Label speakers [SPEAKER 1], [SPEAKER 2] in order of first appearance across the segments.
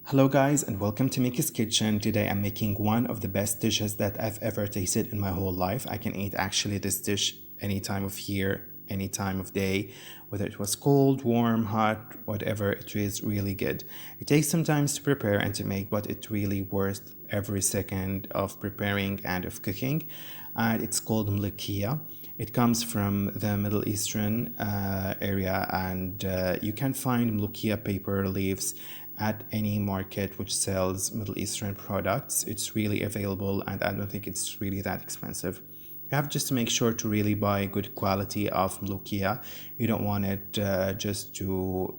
[SPEAKER 1] Hello guys and welcome to Mickey's Kitchen. Today I'm making one of the best dishes that I've ever tasted in my whole life. I can eat actually this dish any time of year, any time of day, whether it was cold, warm, hot, whatever, it is really good. It takes some time to prepare and to make, but it's really worth every second of preparing and of cooking. And it's called Molokhia. It comes from the Middle Eastern area, and you can find Molokhia paper leaves at any market which sells Middle Eastern products. It's really available, and I don't think it's really that expensive. You have just to make sure to really buy good quality of Molokhia. You don't want it just to,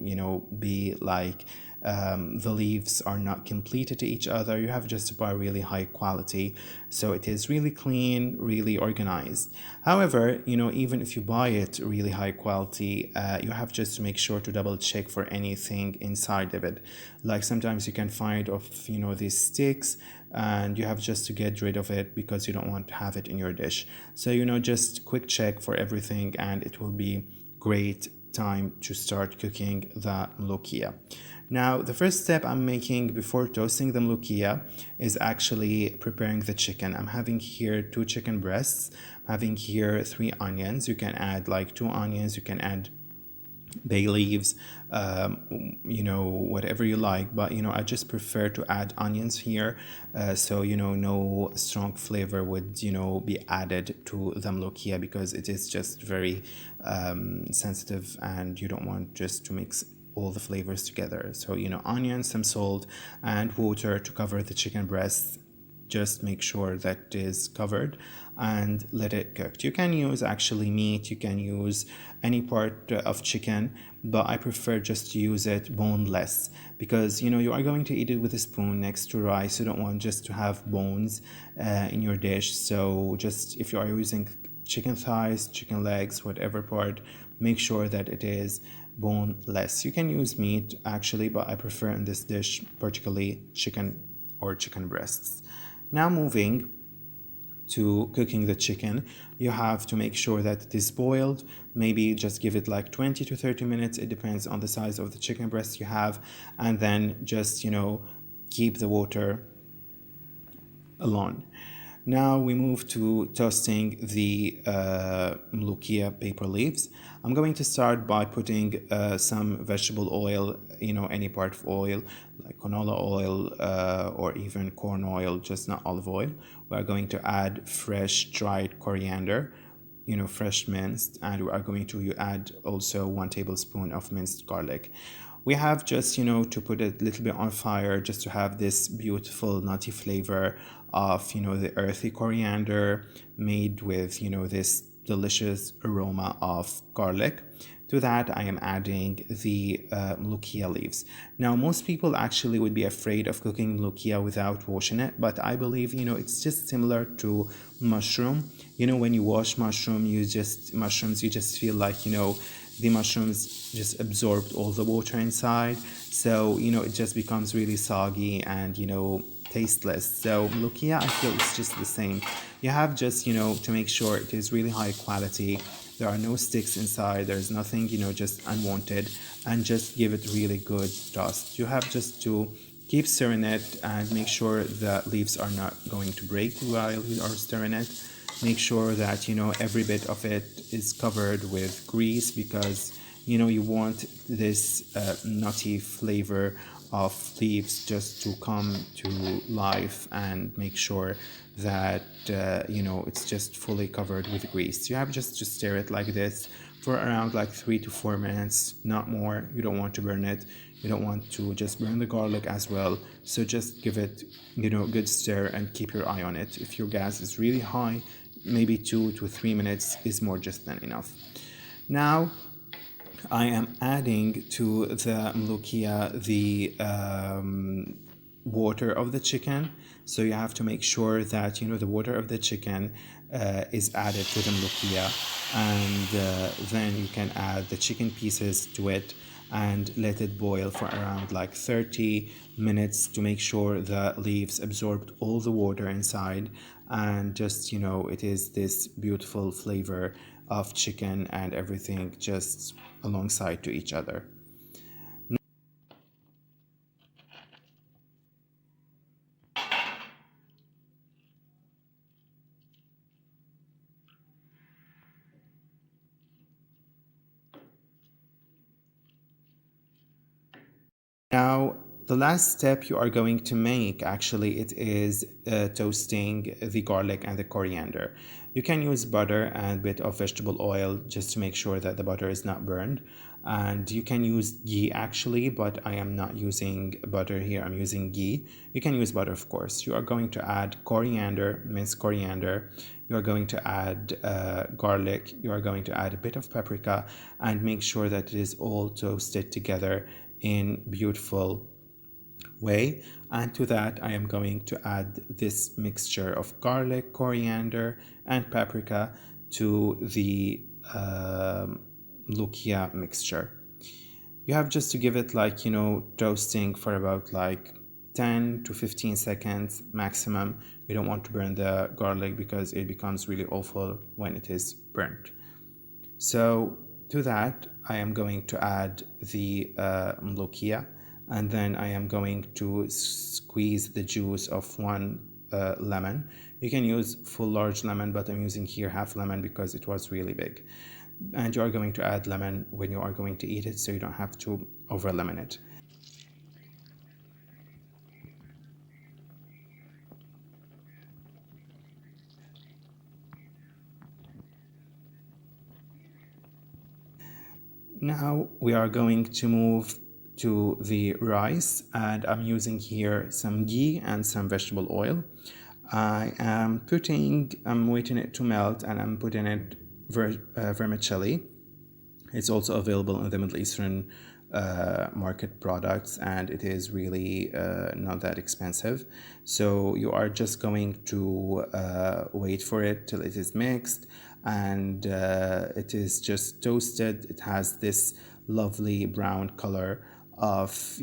[SPEAKER 1] be like the leaves are not completed to each other. You have just to buy really high quality. So it is really clean, really organized. However, even if you buy it really high quality, you have just to make sure to double check for anything inside of it. Like sometimes you can find these sticks, and you have just to get rid of it because you don't want to have it in your dish. So just quick check for everything, and it will be great time to start cooking the molokhia. Now the first step I'm making before toasting the molokhia is actually preparing the chicken. I'm having here 2 chicken breasts. I'm having here 3 onions. You can add like 2 onions, you can add bay leaves, whatever you like, but I just prefer to add onions here, so no strong flavor would be added to the molokhia because it is just very sensitive, and you don't want just to mix all the flavors together. So onions, some salt, and water to cover the chicken breast. Just make sure that it is covered and let it cook. You can use actually meat, you can use any part of chicken, but I prefer just to use it boneless because you are going to eat it with a spoon next to rice. You don't want just to have bones in your dish. So just if you are using chicken thighs, chicken legs, whatever part, make sure that it is boneless. You can use meat actually, but I prefer in this dish particularly chicken or chicken breasts. Now moving to cooking the chicken, you have to make sure that it is boiled. Maybe just give it like 20 to 30 minutes. It depends on the size of the chicken breast you have. And then just, keep the water alone. Now we move to toasting the molokhia paper leaves. I'm going to start by putting some vegetable oil, any part of oil, like canola oil or even corn oil, just not olive oil. We are going to add fresh dried coriander, fresh minced, and we are going to add also 1 tablespoon of minced garlic. We have just, to put it a little bit on fire just to have this beautiful nutty flavor of, the earthy coriander made with, this delicious aroma of garlic. To that, I am adding the molokhia leaves. Now, most people actually would be afraid of cooking molokhia without washing it, but I believe, it's just similar to mushroom. When you wash mushrooms, you just feel like, the mushrooms just absorbed all the water inside. So, it just becomes really soggy and, tasteless. So molokhia, I feel it's just the same. You have just, to make sure it is really high quality. There are no sticks inside. There's nothing, just unwanted, and just give it really good toast. You have just to keep stirring it and make sure the leaves are not going to break while you are stirring it. Make sure that, every bit of it is covered with grease because, you want this nutty flavor of leaves just to come to life, and make sure that it's just fully covered with grease. You have just to stir it like this for around like 3 to 4 minutes, not more. You don't want to burn it. You don't want to just burn the garlic as well. So just give it good stir and keep your eye on it. If your gas is really high, maybe 2 to 3 minutes is more just than enough. Now I am adding to the molokhia the water of the chicken. So you have to make sure that the water of the chicken is added to the molokhia, and then you can add the chicken pieces to it and let it boil for around like 30 minutes to make sure the leaves absorbed all the water inside, and just it is this beautiful flavor of chicken and everything just alongside to each other. Now, the last step you are going to make, actually, it is toasting the garlic and the coriander. You can use butter and a bit of vegetable oil just to make sure that the butter is not burned. And you can use ghee actually, but I am not using butter here. I'm using ghee. You can use butter, of course. You are going to add coriander, minced coriander. You are going to add garlic. You are going to add a bit of paprika and make sure that it is all toasted together in beautiful way. And to that I am going to add this mixture of garlic, coriander and paprika to the Molokhia mixture. You have just to give it like, toasting for about like 10 to 15 seconds maximum. You don't want to burn the garlic because it becomes really awful when it is burnt. So to that, I am going to add the Molokhia, and then I am going to squeeze the juice of one lemon. You can use full large lemon, but I'm using here half lemon because it was really big. And you are going to add lemon when you are going to eat it, so you don't have to over lemon it. Now we are going to move to the rice, and I'm using here some ghee and some vegetable oil. I'm waiting it to melt, and I'm putting it vermicelli. It's also available in the Middle Eastern market products, and it is really not that expensive. So you are just going to wait for it till it is mixed, and it is just toasted. It has this lovely brown color of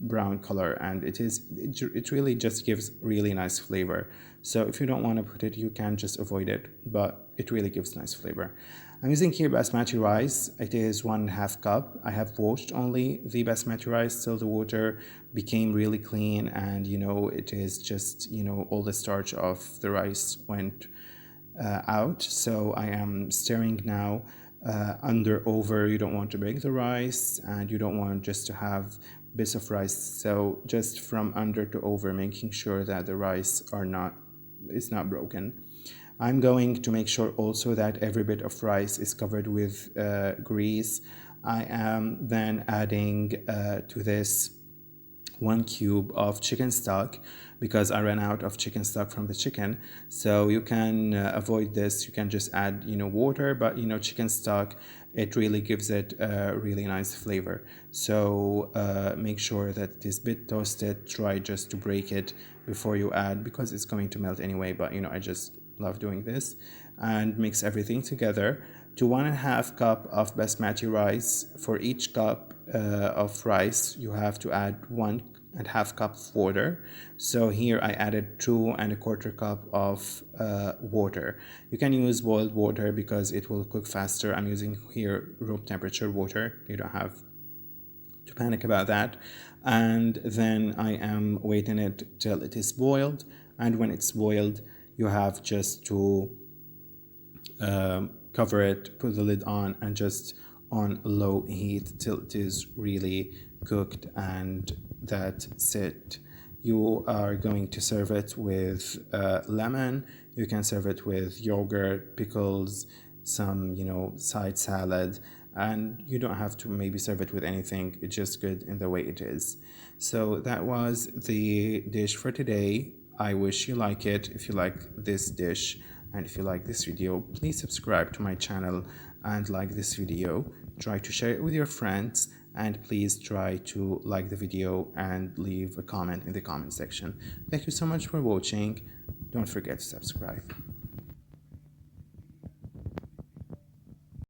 [SPEAKER 1] brown color, and it really just gives really nice flavor. So if you don't want to put it, you can just avoid it, but it really gives nice flavor. I'm using here basmati rice. It is 1.5 cup. I have washed only the basmati rice till the water became really clean, and it is just all the starch of the rice went out. So I am stirring now under over. You don't want to break the rice, and you don't want just to have bits of rice, so just from under to over, making sure that the rice is not broken. I'm going to make sure also that every bit of rice is covered with grease. I am then adding to this 1 cube of chicken stock because I ran out of chicken stock from the chicken. So you can avoid this. You can just add water, but chicken stock, it really gives it a really nice flavor. So make sure that it is a bit toasted. Try just to break it before you add, because it's going to melt anyway, but I just love doing this. And mix everything together. To 1.5 cup of basmati rice, for each cup of rice you have to add 1.5 cup of water. So here I added 2.25 cup of water. You can use boiled water because it will cook faster. I'm using here room temperature water. You don't have to panic about that. And then I am waiting it till it is boiled, and when it's boiled you have just to cover it, put the lid on, and just on low heat till it is really cooked, and that's it. You are going to serve it with lemon. You can serve it with yogurt, pickles, some side salad, and you don't have to maybe serve it with anything. It's just good in the way it is. So that was the dish for today. I wish you like it. If you like this dish and if you like this video, please subscribe to my channel and like this video. Try to share it with your friends, and please try to like the video and leave a comment in the comment section. Thank you so much for watching. Don't forget to subscribe.